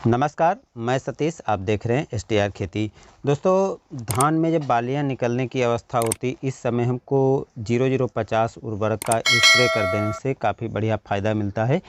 नमस्कार, मैं सतीश। आप देख रहे हैं STR खेती। दोस्तों, धान में जब बालियां निकलने की अवस्था होती, इस समय हमको 0050 उर्वरक का स्प्रे कर देने से काफ़ी बढ़िया फ़ायदा मिलता है।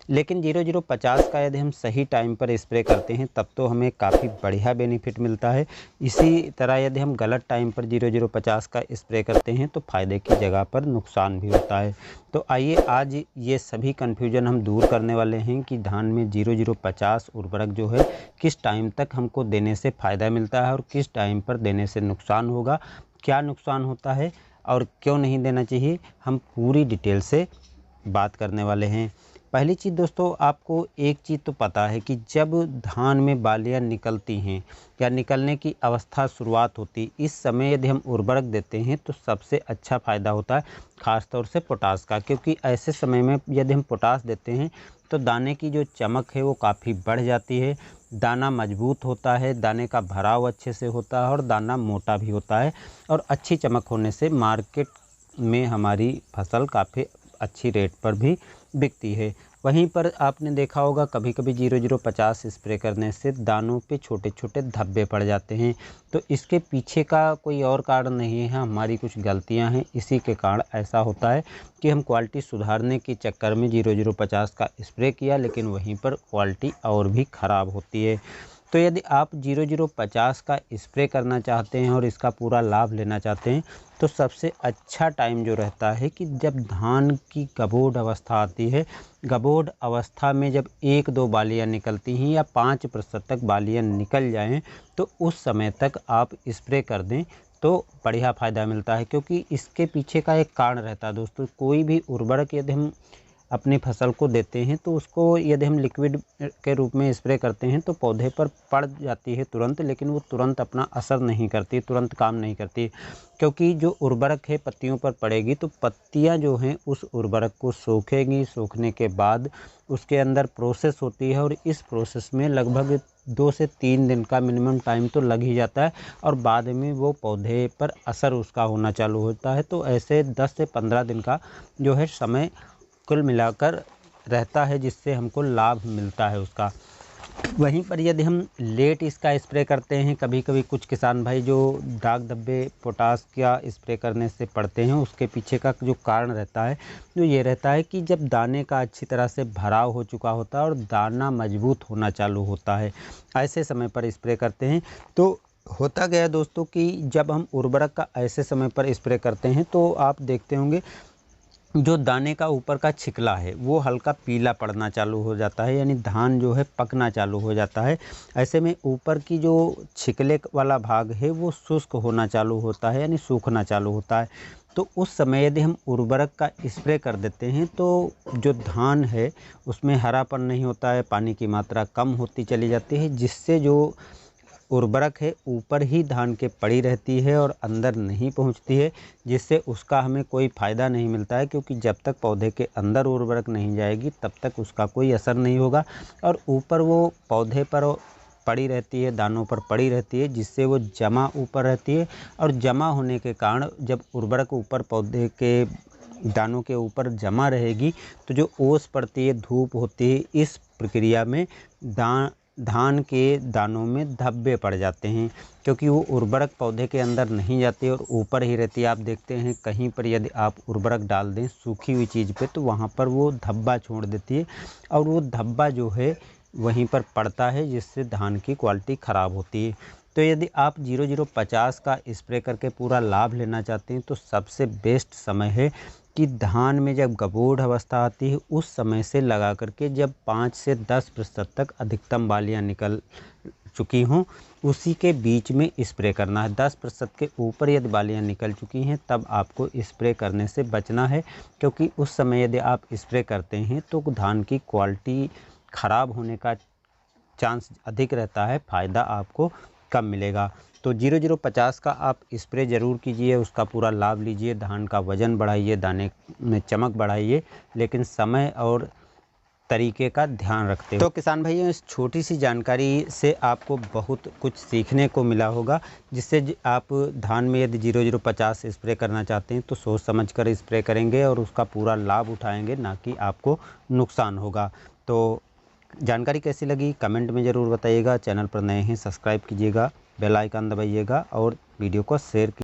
लेकिन 0050 का यदि हम सही टाइम पर स्प्रे करते हैं तब तो हमें काफ़ी बढ़िया बेनिफिट मिलता है। इसी तरह यदि हम गलत टाइम पर 0050 का स्प्रे करते हैं तो फ़ायदे की जगह पर नुकसान भी होता है। तो आइए आज ये सभी कन्फ्यूजन हम दूर करने वाले हैं कि धान में 0050 उर्वरक जो है किस टाइम तक हमको देने से फ़ायदा मिलता है और किस टाइम पर देने से नुकसान होगा, क्या नुकसान होता है और क्यों नहीं देना चाहिए, हम पूरी डिटेल से बात करने वाले हैं। पहली चीज़ दोस्तों, आपको एक चीज़ तो पता है कि जब धान में बालियां निकलती हैं या निकलने की अवस्था शुरुआत होती, इस समय यदि हम उर्वरक देते हैं तो सबसे अच्छा फ़ायदा होता है ख़ास तौर से पोटास का। क्योंकि ऐसे समय में यदि हम पोटास देते हैं तो दाने की जो चमक है वो काफ़ी बढ़ जाती है, दाना मजबूत होता है, दाने का भराव अच्छे से होता है और दाना मोटा भी होता है। और अच्छी चमक होने से मार्केट में हमारी फसल काफ़ी अच्छी रेट पर भी बिकती है। वहीं पर आपने देखा होगा कभी कभी 0050 स्प्रे करने से दानों पे छोटे छोटे धब्बे पड़ जाते हैं। तो इसके पीछे का कोई और कारण नहीं है, हमारी कुछ गलतियां हैं। इसी के कारण ऐसा होता है कि हम क्वालिटी सुधारने के चक्कर में 0050 का स्प्रे किया, लेकिन वहीं पर क्वालिटी और भी ख़राब होती है। तो यदि आप 0050 का स्प्रे करना चाहते हैं और इसका पूरा लाभ लेना चाहते हैं तो सबसे अच्छा टाइम जो रहता है कि जब धान की गबोड़ अवस्था आती है, गबोड़ अवस्था में जब 1-2 बालियां निकलती हैं या 5% तक बालियां निकल जाएं तो उस समय तक आप स्प्रे कर दें तो बढ़िया फ़ायदा मिलता है। क्योंकि इसके पीछे का एक कारण रहता है दोस्तों, कोई भी उर्वरक यदि हम अपनी फसल को देते हैं तो उसको यदि हम लिक्विड के रूप में स्प्रे करते हैं तो पौधे पर पड़ जाती है तुरंत, लेकिन वो तुरंत अपना असर नहीं करती, तुरंत काम नहीं करती। क्योंकि जो उर्वरक है पत्तियों पर पड़ेगी तो पत्तियां जो हैं उस उर्वरक को सोखेंगी, सोखने के बाद उसके अंदर प्रोसेस होती है और इस प्रोसेस में लगभग 2 से 3 दिन का मिनिमम टाइम तो लग ही जाता है और बाद में वो पौधे पर असर उसका होना चालू होता है। तो ऐसे 10 से 15 दिन का जो है समय कुल मिलाकर रहता है, जिससे हमको लाभ मिलता है उसका। वहीं पर यदि हम लेट इसका स्प्रे करते हैं, कभी कभी कुछ किसान भाई जो दाग धब्बे पोटास का स्प्रे करने से पड़ते हैं, उसके पीछे का जो कारण रहता है जो ये रहता है कि जब दाने का अच्छी तरह से भराव हो चुका होता है और दाना मजबूत होना चालू होता है, ऐसे समय पर स्प्रे करते हैं। तो होता गया दोस्तों कि जब हम उर्वरक का ऐसे समय पर स्प्रे करते हैं तो आप देखते होंगे जो दाने का ऊपर का छिकला है वो हल्का पीला पड़ना चालू हो जाता है, यानी धान जो है पकना चालू हो जाता है। ऐसे में ऊपर की जो छिकले वाला भाग है वो शुष्क होना चालू होता है, यानी सूखना चालू होता है। तो उस समय यदि हम उर्वरक का स्प्रे कर देते हैं तो जो धान है उसमें हरापन नहीं होता है, पानी की मात्रा कम होती चली जाती है, जिससे जो उर्वरक है ऊपर ही धान के पड़ी रहती है और अंदर नहीं पहुंचती है, जिससे उसका हमें कोई फ़ायदा नहीं मिलता है। क्योंकि जब तक पौधे के अंदर उर्वरक नहीं जाएगी तब तक उसका कोई असर नहीं होगा और ऊपर वो पौधे पर पड़ी रहती है, दानों पर पड़ी रहती है, जिससे वो जमा ऊपर रहती है। और जमा होने के कारण जब उर्वरक ऊपर पौधे के दानों के ऊपर जमा रहेगी तो जो ओस पड़ती है, धूप होती है, इस प्रक्रिया में धान के दानों में धब्बे पड़ जाते हैं। क्योंकि वो उर्वरक पौधे के अंदर नहीं जाती और ऊपर ही रहती है। आप देखते हैं कहीं पर यदि आप उर्वरक डाल दें सूखी हुई चीज़ पे तो वहाँ पर वो धब्बा छोड़ देती है और वो धब्बा जो है वहीं पर पड़ता है, जिससे धान की क्वालिटी ख़राब होती है। तो यदि आप 0050 का स्प्रे करके पूरा लाभ लेना चाहते हैं तो सबसे बेस्ट समय है कि धान में जब गबोड़ अवस्था आती है उस समय से लगा करके जब 5 से 10% तक अधिकतम बालियां निकल चुकी हों उसी के बीच में स्प्रे करना है। 10% के ऊपर यदि बालियां निकल चुकी हैं तब आपको स्प्रे करने से बचना है। क्योंकि उस समय यदि आप स्प्रे करते हैं तो धान की क्वालिटी ख़राब होने का चांस अधिक रहता है, फ़ायदा आपको कम मिलेगा। तो 0050 का आप स्प्रे ज़रूर कीजिए, उसका पूरा लाभ लीजिए, धान का वज़न बढ़ाइए, दाने में चमक बढ़ाइए, लेकिन समय और तरीके का ध्यान रखते हो। तो किसान भाइयों, इस छोटी सी जानकारी से आपको बहुत कुछ सीखने को मिला होगा, जिससे आप धान में यदि 0050 स्प्रे करना चाहते हैं तो सोच समझ कर स्प्रे करेंगे और उसका पूरा लाभ उठाएंगे, ना कि आपको नुकसान होगा। तो जानकारी कैसी लगी कमेंट में ज़रूर बताइएगा। चैनल पर नए हैं सब्सक्राइब कीजिएगा, बेल आइकन दबाइएगा और वीडियो को शेयर